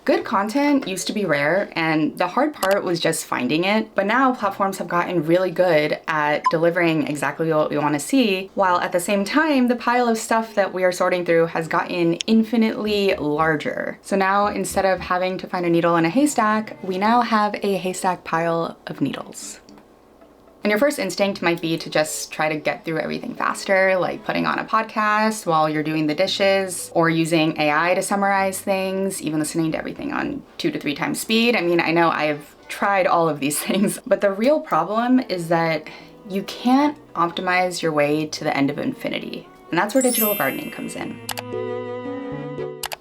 Good content used to be rare, and the hard part was just finding it. But now platforms have gotten really good at delivering exactly what we want to see, while at the same time, the pile of stuff that we are sorting through has gotten infinitely larger. So now instead of having to find a needle in a haystack, we now have a haystack pile of needles. And your first instinct might be to just try to get through everything faster, like putting on a podcast while you're doing the dishes, or using AI to summarize things, even listening to everything on 2 to 3 times speed. I mean, I know I've tried all of these things, but the real problem is that you can't optimize your way to the end of infinity. And that's where digital gardening comes in.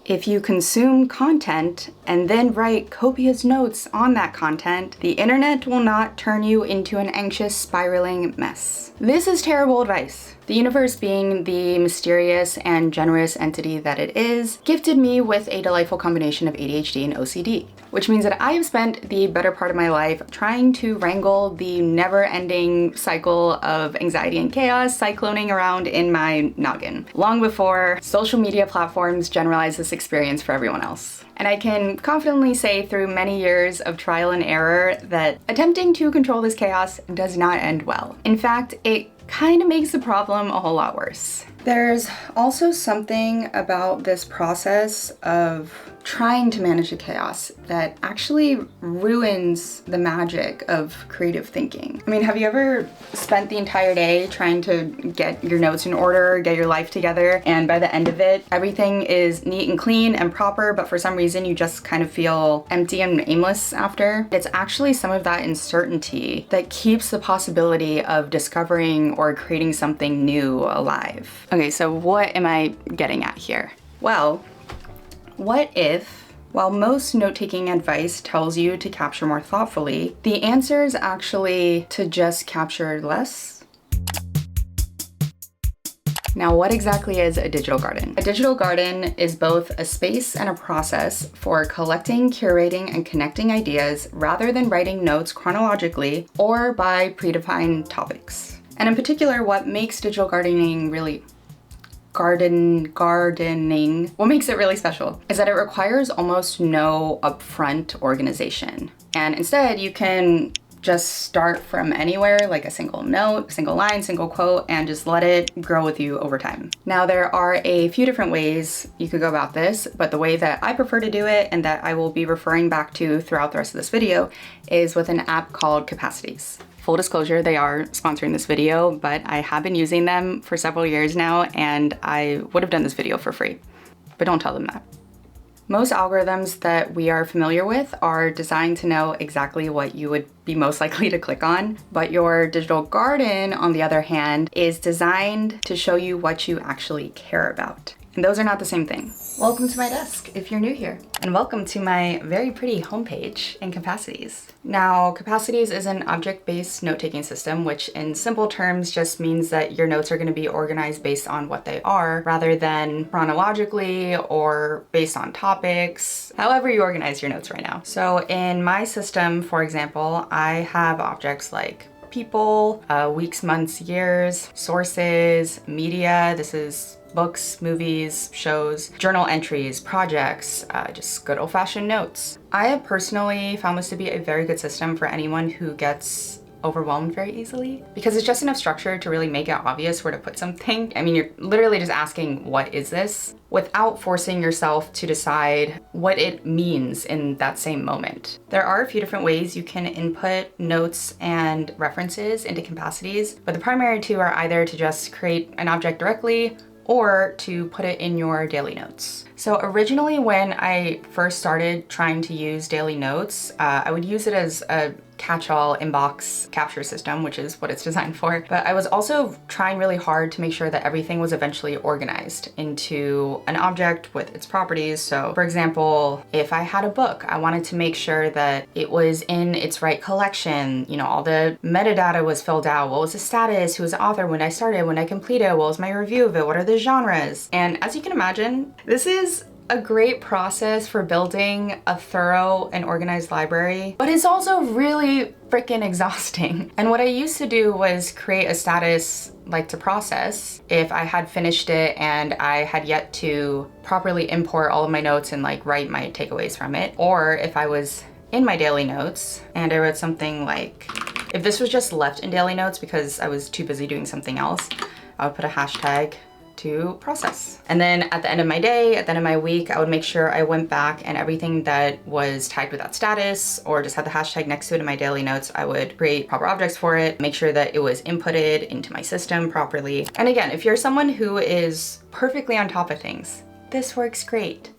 If you consume content and then write copious notes on that content, the internet will not turn you into an anxious, spiraling mess. This is terrible advice. The universe, being the mysterious and generous entity that it is, gifted me with a delightful combination of ADHD and OCD, which means that I have spent the better part of my life trying to wrangle the never-ending cycle of anxiety and chaos cycloning around in my noggin, long before social media platforms generalized this experience for everyone else. And I can confidently say through many years of trial and error that attempting to control this chaos does not end well. In fact, it kind of makes the problem a whole lot worse. There's also something about this process of trying to manage the chaos that actually ruins the magic of creative thinking. I mean, have you ever spent the entire day trying to get your notes in order, get your life together, and by the end of it, everything is neat and clean and proper, but for some reason you just kind of feel empty and aimless after? It's actually some of that uncertainty that keeps the possibility of discovering or creating something new alive. Okay, so what am I getting at here? Well, what if, while most note-taking advice tells you to capture more thoughtfully, the answer is actually to just capture less? Now, what exactly is a digital garden? A digital garden is both a space and a process for collecting, curating, and connecting ideas rather than writing notes chronologically or by predefined topics. And in particular, what makes digital gardening what makes it really special is that it requires almost no upfront organization. And instead, you can just start from anywhere, like a single note, single line, single quote, and just let it grow with you over time. Now, there are a few different ways you could go about this, but the way that I prefer to do it and that I will be referring back to throughout the rest of this video is with an app called Capacities. Full disclosure, they are sponsoring this video, but I have been using them for several years now, and I would have done this video for free, but don't tell them that. Most algorithms that we are familiar with are designed to know exactly what you would be most likely to click on, but your digital garden, on the other hand, is designed to show you what you actually care about. And those are not the same thing. Welcome to my desk if you're new here, and welcome to my very pretty homepage in Capacities. Now, Capacities is an object-based note-taking system, which in simple terms just means that your notes are going to be organized based on what they are, rather than chronologically or based on topics, however you organize your notes right now. So in my system, for example, I have objects like people, weeks, months, years, sources, media. This is books, movies, shows, journal entries, projects, just good old-fashioned notes. I have personally found this to be a very good system for anyone who gets overwhelmed very easily, because it's just enough structure to really make it obvious where to put something. I mean, you're literally just asking, what is this? Without forcing yourself to decide what it means in that same moment. There are a few different ways you can input notes and references into Capacities, but the primary two are either to just create an object directly or to put it in your daily notes. So originally, when I first started trying to use daily notes, I would use it as a catch-all inbox capture system, which is what it's designed for. But I was also trying really hard to make sure that everything was eventually organized into an object with its properties. So for example, if I had a book, I wanted to make sure that it was in its right collection. You know, all the metadata was filled out. What was the status? Who was the author? When I started? When I completed? What was my review of it? What are the genres? And as you can imagine, this is a great process for building a thorough and organized library, but it's also really freaking exhausting. And what I used to do was create a status like to process if I had finished it and I had yet to properly import all of my notes and like write my takeaways from it, or if I was in my daily notes and I wrote something like, if this was just left in daily notes because I was too busy doing something else, I would put a hashtag to process. And then at the end of my day, at the end of my week, I would make sure I went back and everything that was tagged with that status or just had the hashtag next to it in my daily notes, I would create proper objects for it, make sure that it was inputted into my system properly. And again, if you're someone who is perfectly on top of things, this works great.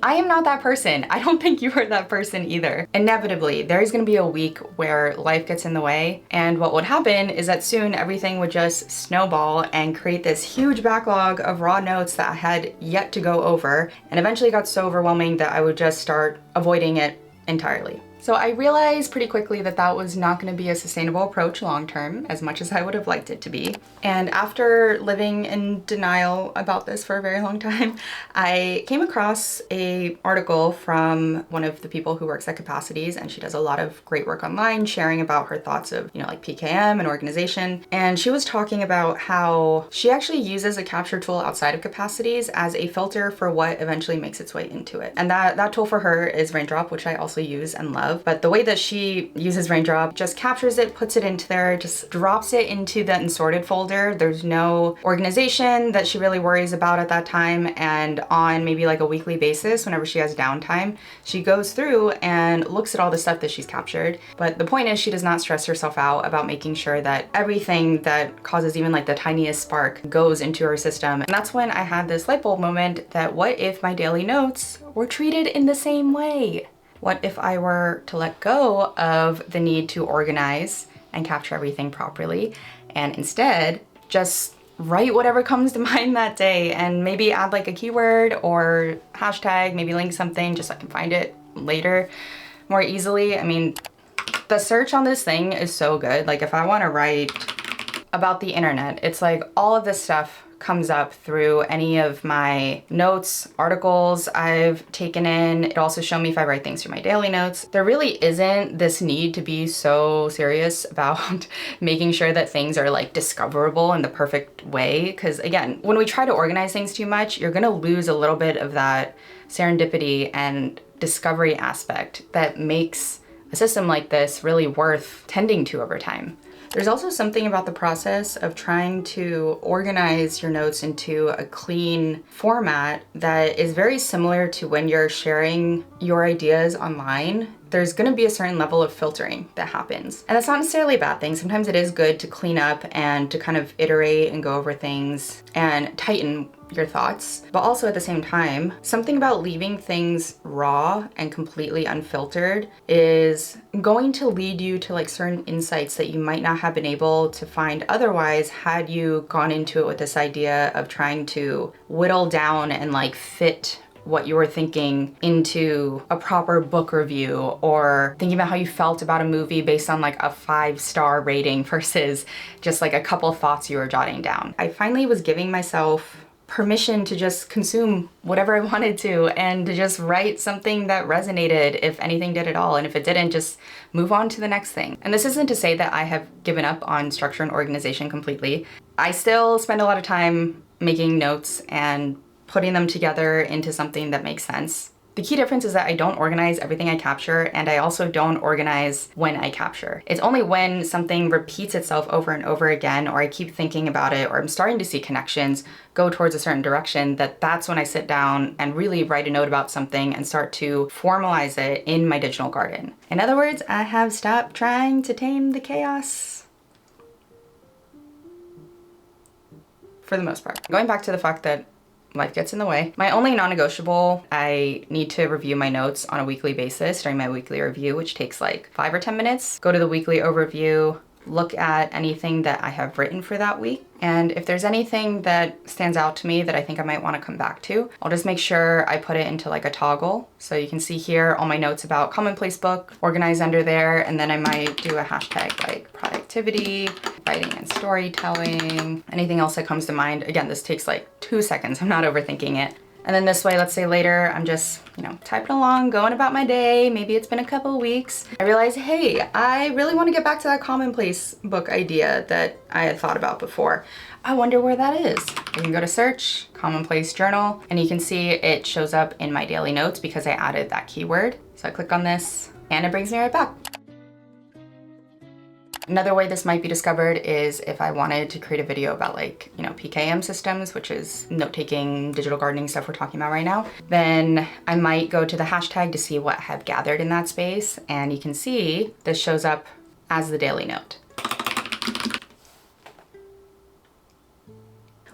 I am not that person. I don't think you are that person either. Inevitably, there's gonna be a week where life gets in the way, and what would happen is that soon everything would just snowball and create this huge backlog of raw notes that I had yet to go over, and eventually got so overwhelming that I would just start avoiding it entirely. So I realized pretty quickly that that was not going to be a sustainable approach long term, as much as I would have liked it to be. And after living in denial about this for a very long time, I came across an article from one of the people who works at Capacities, and she does a lot of great work online, sharing about her thoughts of, like PKM and organization. And she was talking about how she actually uses a capture tool outside of Capacities as a filter for what eventually makes its way into it. And that tool for her is Raindrop, which I also use and love. But the way that she uses Raindrop, just captures it, puts it into there, just drops it into the unsorted folder. There's no organization that she really worries about at that time. And on maybe like a weekly basis, whenever she has downtime, she goes through and looks at all the stuff that she's captured. But the point is, she does not stress herself out about making sure that everything that causes even like the tiniest spark goes into her system. And that's when I had this light bulb moment that what if my daily notes were treated in the same way? What if I were to let go of the need to organize and capture everything properly and instead just write whatever comes to mind that day and maybe add like a keyword or hashtag, maybe link something just so I can find it later more easily. I mean, the search on this thing is so good. Like if I want to write about the internet, it's like all of this stuff comes up through any of my notes, articles I've taken in. It also shows me if I write things through my daily notes. There really isn't this need to be so serious about making sure that things are like discoverable in the perfect way. Because again, when we try to organize things too much, you're gonna lose a little bit of that serendipity and discovery aspect that makes a system like this really worth tending to over time. There's also something about the process of trying to organize your notes into a clean format that is very similar to when you're sharing your ideas online. There's going to be a certain level of filtering that happens. And that's not necessarily a bad thing. Sometimes it is good to clean up and to kind of iterate and go over things and tighten your thoughts. But also at the same time, something about leaving things raw and completely unfiltered is going to lead you to like certain insights that you might not have been able to find otherwise had you gone into it with this idea of trying to whittle down and like fit what you were thinking into a proper book review, or thinking about how you felt about a movie based on like a 5-star rating versus just like a couple thoughts you were jotting down. I finally was giving myself permission to just consume whatever I wanted to and to just write something that resonated, if anything did at all. And if it didn't, just move on to the next thing. And this isn't to say that I have given up on structure and organization completely. I still spend a lot of time making notes and putting them together into something that makes sense. The key difference is that I don't organize everything I capture, and I also don't organize when I capture. It's only when something repeats itself over and over again, or I keep thinking about it, or I'm starting to see connections go towards a certain direction, that's when I sit down and really write a note about something and start to formalize it in my digital garden. In other words, I have stopped trying to tame the chaos. For the most part. Going back to the fact that life gets in the way. My only non-negotiable, I need to review my notes on a weekly basis during my weekly review, which takes like 5 or 10 minutes. Go to the weekly overview, look at anything that I have written for that week. And if there's anything that stands out to me that I think I might want to come back to, I'll just make sure I put it into like a toggle. So you can see here all my notes about commonplace book organized under there. And then I might do a hashtag like productivity, writing and storytelling, anything else that comes to mind. Again, this takes like 2 seconds. I'm not overthinking it. And then this way, let's say later, I'm just, typing along, going about my day. Maybe it's been a couple of weeks. I realize, hey, I really want to get back to that commonplace book idea that I had thought about before. I wonder where that is. I can go to search, commonplace journal, and you can see it shows up in my daily notes because I added that keyword. So I click on this and it brings me right back. Another way this might be discovered is if I wanted to create a video about like, PKM systems, which is note-taking, digital gardening stuff we're talking about right now, then I might go to the hashtag to see what I've gathered in that space. And you can see this shows up as the daily note.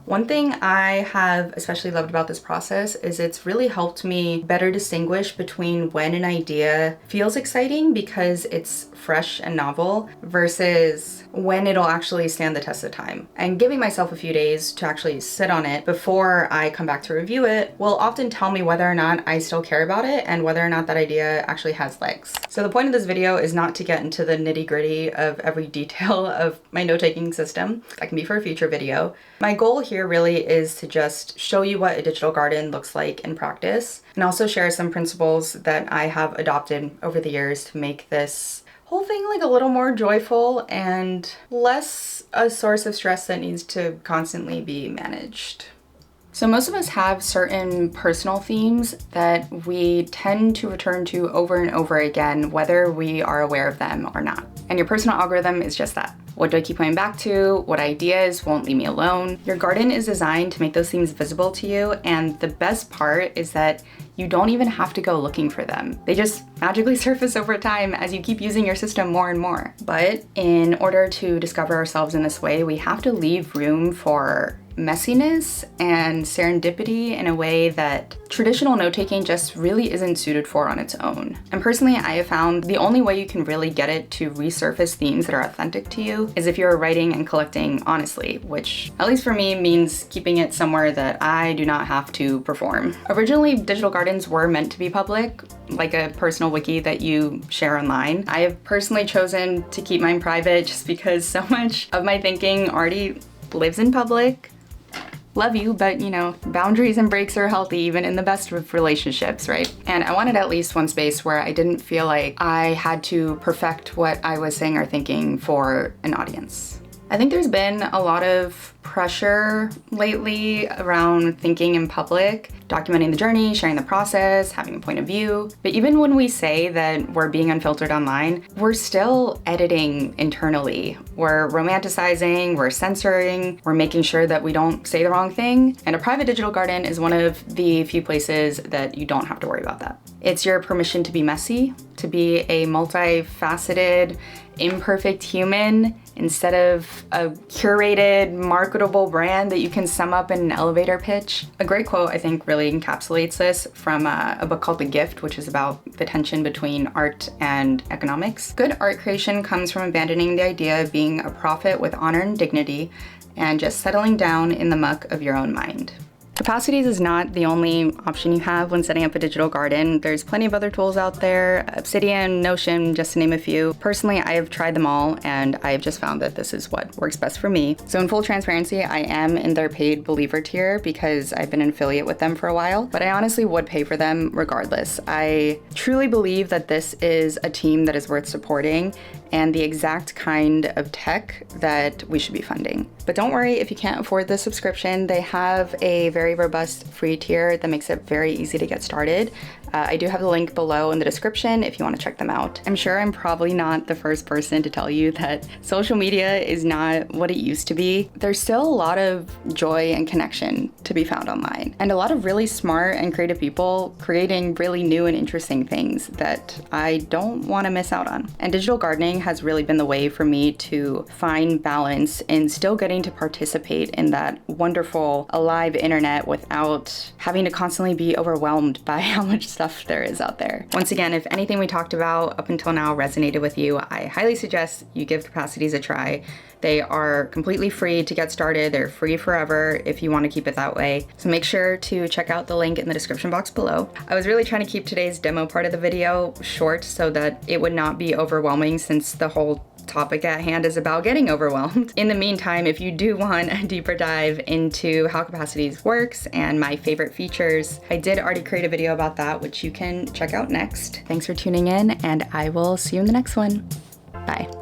One thing I have especially loved about this process is it's really helped me better distinguish between when an idea feels exciting because it's fresh and novel versus when it'll actually stand the test of time. And giving myself a few days to actually sit on it before I come back to review it will often tell me whether or not I still care about it and whether or not that idea actually has legs. So the point of this video is not to get into the nitty-gritty of every detail of my note-taking system. That can be for a future video. My goal here really is to just show you what a digital garden looks like in practice and also share some principles that I have adopted over the years to make this whole thing like a little more joyful and less a source of stress that needs to constantly be managed. So most of us have certain personal themes that we tend to return to over and over again, whether we are aware of them or not. And your personal algorithm is just that. What do I keep coming back to? What ideas won't leave me alone? Your garden is designed to make those themes visible to you, and the best part is that you don't even have to go looking for them. They just magically surface over time as you keep using your system more and more. But in order to discover ourselves in this way, we have to leave room for messiness and serendipity in a way that traditional note-taking just really isn't suited for on its own. And personally, I have found the only way you can really get it to resurface themes that are authentic to you is if you're writing and collecting honestly, which at least for me means keeping it somewhere that I do not have to perform. Originally, digital gardens were meant to be public, like a personal wiki that you share online. I have personally chosen to keep mine private just because so much of my thinking already lives in public. Love you, but boundaries and breaks are healthy even in the best of relationships, right? And I wanted at least one space where I didn't feel like I had to perfect what I was saying or thinking for an audience. I think there's been a lot of pressure lately around thinking in public, documenting the journey, sharing the process, having a point of view. But even when we say that we're being unfiltered online, we're still editing internally. We're romanticizing, we're censoring, we're making sure that we don't say the wrong thing. And a private digital garden is one of the few places that you don't have to worry about that. It's your permission to be messy, to be a multifaceted, imperfect human instead of a curated, marketable brand that you can sum up in an elevator pitch. A great quote, I think, really encapsulates this from a book called The Gift, which is about the tension between art and economics. Good art creation comes from abandoning the idea of being a prophet with honor and dignity and just settling down in the muck of your own mind. Capacities is not the only option you have when setting up a digital garden. There's plenty of other tools out there, Obsidian, Notion, just to name a few. Personally, I have tried them all and I've just found that this is what works best for me. So in full transparency, I am in their paid believer tier because I've been an affiliate with them for a while, but I honestly would pay for them regardless. I truly believe that this is a team that is worth supporting and the exact kind of tech that we should be funding. But don't worry if you can't afford the subscription. They have a very robust free tier that makes it very easy to get started. I do have the link below in the description if you want to check them out. I'm sure I'm probably not the first person to tell you that social media is not what it used to be. There's still a lot of joy and connection to be found online, and a lot of really smart and creative people creating really new and interesting things that I don't want to miss out on. And digital gardening has really been the way for me to find balance in still getting to participate in that wonderful, alive internet without having to constantly be overwhelmed by how much stuff there is out there. Once again, if anything we talked about up until now resonated with you, I highly suggest you give Capacities a try. They are completely free to get started. They're free forever if you want to keep it that way. So make sure to check out the link in the description box below. I was really trying to keep today's demo part of the video short so that it would not be overwhelming since the whole topic at hand is about getting overwhelmed. In the meantime, if you do want a deeper dive into how capacities works and my favorite features, I did already create a video about that, which you can check out next. Thanks for tuning in, and I will see you in the next one. Bye.